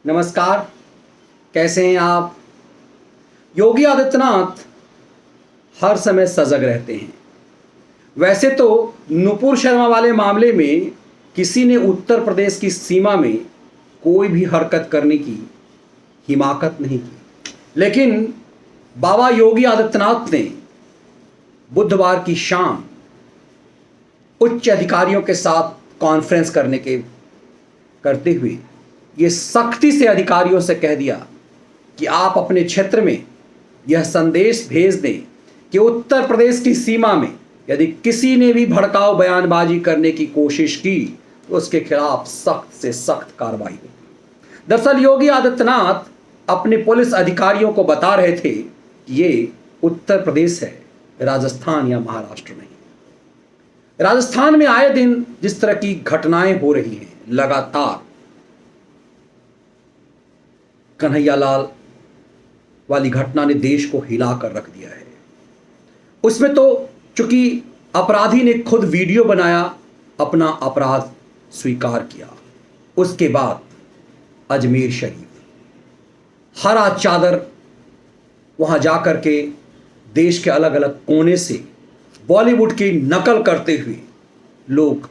नमस्कार। कैसे हैं आप? योगी आदित्यनाथ हर समय सजग रहते हैं। वैसे तो नुपुर शर्मा वाले मामले में किसी ने उत्तर प्रदेश की सीमा में कोई भी हरकत करने की हिमाकत नहीं की, लेकिन बाबा योगी आदित्यनाथ ने बुधवार की शाम उच्च अधिकारियों के साथ कॉन्फ्रेंस करते हुए ये सख्ती से अधिकारियों से कह दिया कि आप अपने क्षेत्र में यह संदेश भेज दें कि उत्तर प्रदेश की सीमा में यदि किसी ने भी भड़काऊ बयानबाजी करने की कोशिश की तो उसके खिलाफ सख्त से सख्त कार्रवाई होगी। दरअसल योगी आदित्यनाथ अपने पुलिस अधिकारियों को बता रहे थे कि ये उत्तर प्रदेश है, राजस्थान या महाराष्ट्र नहीं। राजस्थान में आए दिन जिस तरह की घटनाएं हो रही हैं, लगातार कन्हैयालाल वाली घटना ने देश को हिला कर रख दिया है। उसमें तो चूंकि अपराधी ने खुद वीडियो बनाया, अपना अपराध स्वीकार किया, उसके बाद अजमेर शरीफ हरा चादर वहां जाकर के देश के अलग अलग कोने से बॉलीवुड की नकल करते हुए लोग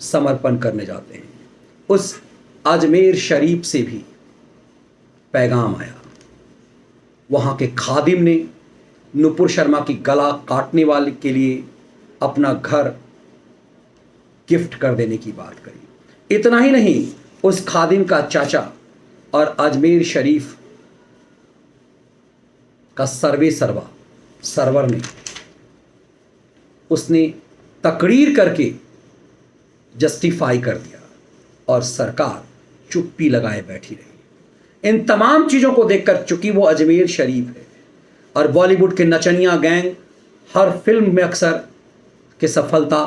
समर्पण करने जाते हैं। उस अजमेर शरीफ से भी पैगाम आया। वहां के खादिम ने नुपुर शर्मा की गला काटने वाले के लिए अपना घर गिफ्ट कर देने की बात करी। इतना ही नहीं, उस खादिम का चाचा और अजमेर शरीफ का सरवर ने उसने तकरीर करके जस्टिफाई कर दिया और सरकार चुप्पी लगाए बैठी रही। इन तमाम चीज़ों को देखकर, चूंकि वो अजमेर शरीफ है और बॉलीवुड के नचनिया गैंग हर फिल्म में अक्सर के सफलता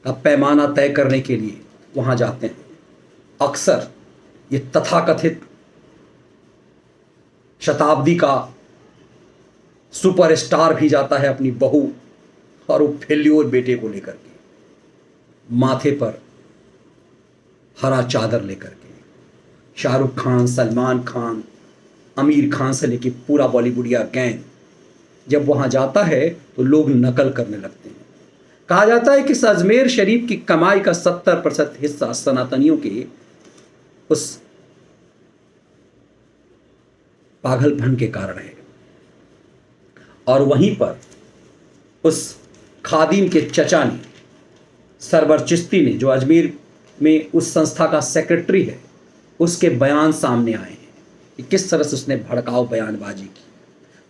का पैमाना तय करने के लिए वहाँ जाते हैं, अक्सर ये तथाकथित शताब्दी का सुपरस्टार भी जाता है अपनी बहू और वो फेल्योर बेटे को लेकर के, माथे पर हरा चादर लेकर के। शाहरुख खान, सलमान खान, आमिर खान से लेके पूरा बॉलीवुडिया गैंग जब वहाँ जाता है तो लोग नकल करने लगते हैं। कहा जाता है कि इस अजमेर शरीफ की कमाई का 70% हिस्सा सनातनियों के उस पागलपन के कारण है। और वहीं पर उस खादिम के चचा ने, सरवर चिश्ती ने, जो अजमेर में उस संस्था का सेक्रेटरी है, उसके बयान सामने आए हैं कि किस तरह से उसने भड़काऊ बयानबाजी की।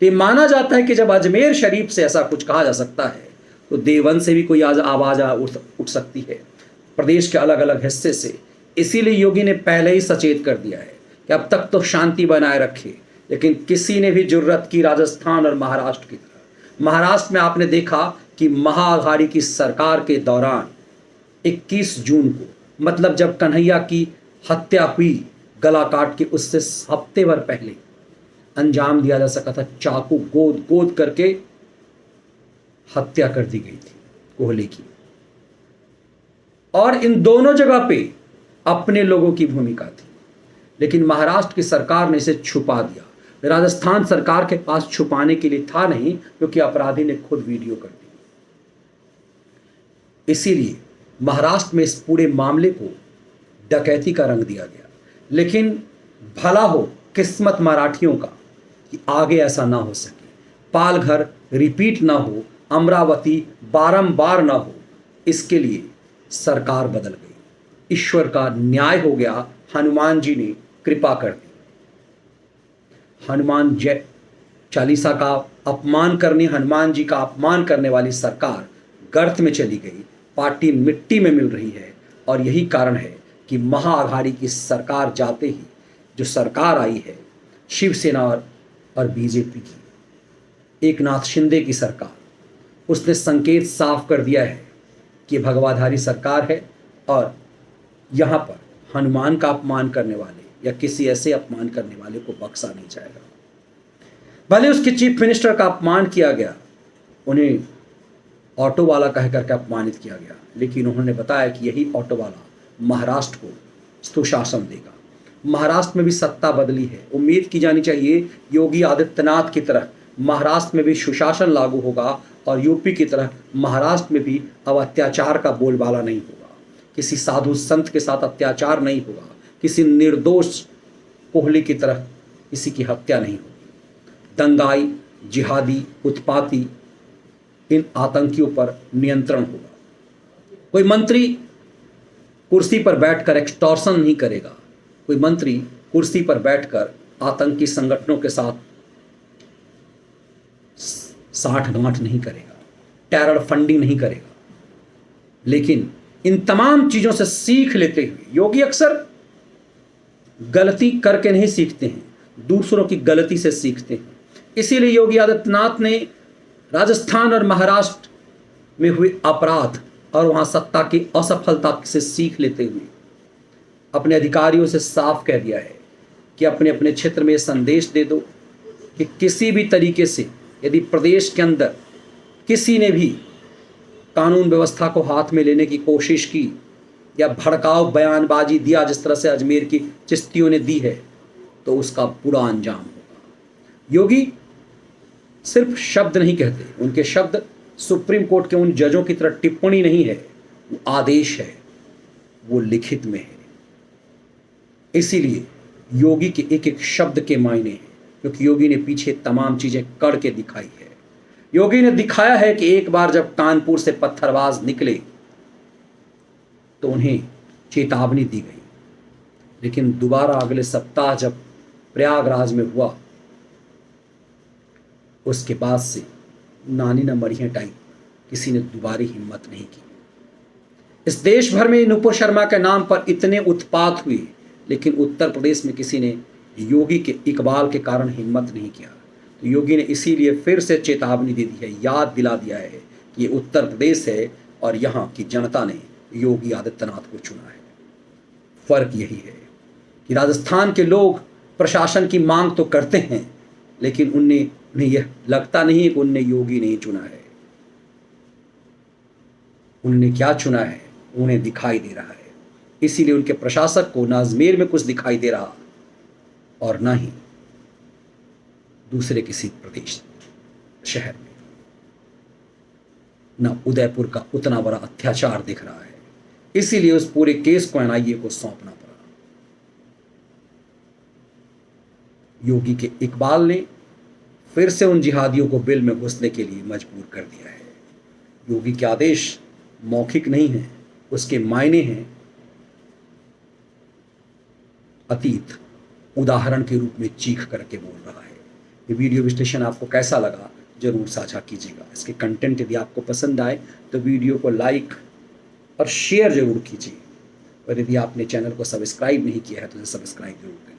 तो ये माना जाता है कि जब अजमेर शरीफ से ऐसा कुछ कहा जा सकता है तो देवबंद से भी कोई आवाज़ उठ सकती है, प्रदेश के अलग अलग हिस्से से। इसीलिए योगी ने पहले ही सचेत कर दिया है कि अब तक तो शांति बनाए रखे, लेकिन किसी ने भी जुर्रत की राजस्थान और महाराष्ट्र की तरह। महाराष्ट्र में आपने देखा कि महाअघाड़ी की सरकार के दौरान 21 जून को, मतलब जब कन्हैया की हत्या हुई, गला काट के उससे हफ्ते भर पहले अंजाम दिया जा सका था। चाकू गोद गोद करके हत्या कर दी गई थी कोहली की। और इन दोनों जगह पे अपने लोगों की भूमिका थी, लेकिन महाराष्ट्र की सरकार ने इसे छुपा दिया। राजस्थान सरकार के पास छुपाने के लिए था नहीं, क्योंकि अपराधी ने खुद वीडियो कर दी। इसीलिए महाराष्ट्र में इस पूरे मामले को डकैती का रंग दिया गया। लेकिन भला हो किस्मत मराठियों का कि आगे ऐसा ना हो सके, पालघर रिपीट ना हो, अमरावती बारंबार ना हो, इसके लिए सरकार बदल गई। ईश्वर का न्याय हो गया, हनुमान जी ने कृपा कर दी। हनुमान चालीसा का अपमान करने, हनुमान जी का अपमान करने वाली सरकार गर्त में चली गई, पार्टी मिट्टी में मिल रही है। और यही कारण है कि महाअघाड़ी की सरकार जाते ही जो सरकार आई है, शिवसेना और बीजेपी की, एकनाथ शिंदे की सरकार, उसने संकेत साफ कर दिया है कि भगवाधारी सरकार है और यहाँ पर हनुमान का अपमान करने वाले या किसी ऐसे अपमान करने वाले को बख्शा नहीं जाएगा। भले उसके चीफ मिनिस्टर का अपमान किया गया, उन्हें ऑटो वाला कह करके अपमानित किया गया, लेकिन उन्होंने बताया कि यही ऑटो वाला महाराष्ट्र को सुशासन देगा। महाराष्ट्र में भी सत्ता बदली है। उम्मीद की जानी चाहिए योगी आदित्यनाथ की तरह महाराष्ट्र में भी सुशासन लागू होगा और यूपी की तरह महाराष्ट्र में भी अब अत्याचार का बोलबाला नहीं होगा, किसी साधु संत के साथ अत्याचार नहीं होगा, किसी निर्दोष कोहली की तरह किसी की हत्या नहीं होगी। दंगाई, जिहादी, उत्पाती इन आतंकियों पर नियंत्रण होगा। कोई मंत्री कुर्सी पर बैठकर एक्सटॉर्शन नहीं करेगा, कोई मंत्री कुर्सी पर बैठकर आतंकी संगठनों के साथ साठगांठ नहीं करेगा, टेरर फंडिंग नहीं करेगा। लेकिन इन तमाम चीज़ों से सीख लेते हुए योगी अक्सर गलती करके नहीं सीखते हैं, दूसरों की गलती से सीखते हैं। इसीलिए योगी आदित्यनाथ ने राजस्थान और महाराष्ट्र में हुए अपराध और वहाँ सत्ता की असफलता से सीख लेते हुए अपने अधिकारियों से साफ कह दिया है कि अपने अपने क्षेत्र में ये संदेश दे दो कि किसी भी तरीके से यदि प्रदेश के अंदर किसी ने भी कानून व्यवस्था को हाथ में लेने की कोशिश की या भड़काऊ बयानबाजी दिया जिस तरह से अजमेर की चिश्तियों ने दी है, तो उसका बुरा अंजाम होगा। योगी सिर्फ शब्द नहीं कहते, उनके शब्द सुप्रीम कोर्ट के उन जजों की तरह टिप्पणी नहीं है, वो आदेश है, वो लिखित में है। इसीलिए योगी के एक एक शब्द के मायने हैं, क्योंकि योगी ने पीछे तमाम चीज़ें करके दिखाई है। योगी ने दिखाया है कि एक बार जब कानपुर से पत्थरबाज निकले तो उन्हें चेतावनी दी गई, लेकिन दोबारा अगले सप्ताह जब प्रयागराज में हुआ उसके बाद से नानी न मरिया टाइप किसी ने दोबारा हिम्मत नहीं की। इस देश भर में नुपुर शर्मा के नाम पर इतने उत्पात हुए, लेकिन उत्तर प्रदेश में किसी ने योगी के इकबाल के कारण हिम्मत नहीं किया। तो योगी ने इसीलिए फिर से चेतावनी दे दी है, याद दिला दिया है कि ये उत्तर प्रदेश है और यहाँ की जनता ने योगी आदित्यनाथ को चुना है। फर्क यही है कि राजस्थान के लोग प्रशासन की मांग तो करते हैं, लेकिन उन्हें यह लगता नहीं है कि उनने योगी नहीं चुना है। उन्होंने क्या चुना है उन्हें दिखाई दे रहा है। इसीलिए उनके प्रशासक को ना अजमेर में कुछ दिखाई दे रहा और ना ही दूसरे किसी प्रदेश शहर में, ना उदयपुर का उतना बड़ा अत्याचार दिख रहा है। इसीलिए उस पूरे केस को एनआईए को सौंपना पड़ा। योगी के इकबाल ने फिर से उन जिहादियों को बिल में घुसने के लिए मजबूर कर दिया है। योगी के आदेश मौखिक नहीं है, उसके मायने हैं अतीत उदाहरण के रूप में चीख करके बोल रहा है। ये वीडियो विश्लेषण आपको कैसा लगा जरूर साझा कीजिएगा। इसके कंटेंट यदि आपको पसंद आए तो वीडियो को लाइक और शेयर जरूर कीजिए, और यदि आपने चैनल को सब्सक्राइब नहीं किया है तो सब्सक्राइब जरूर करें।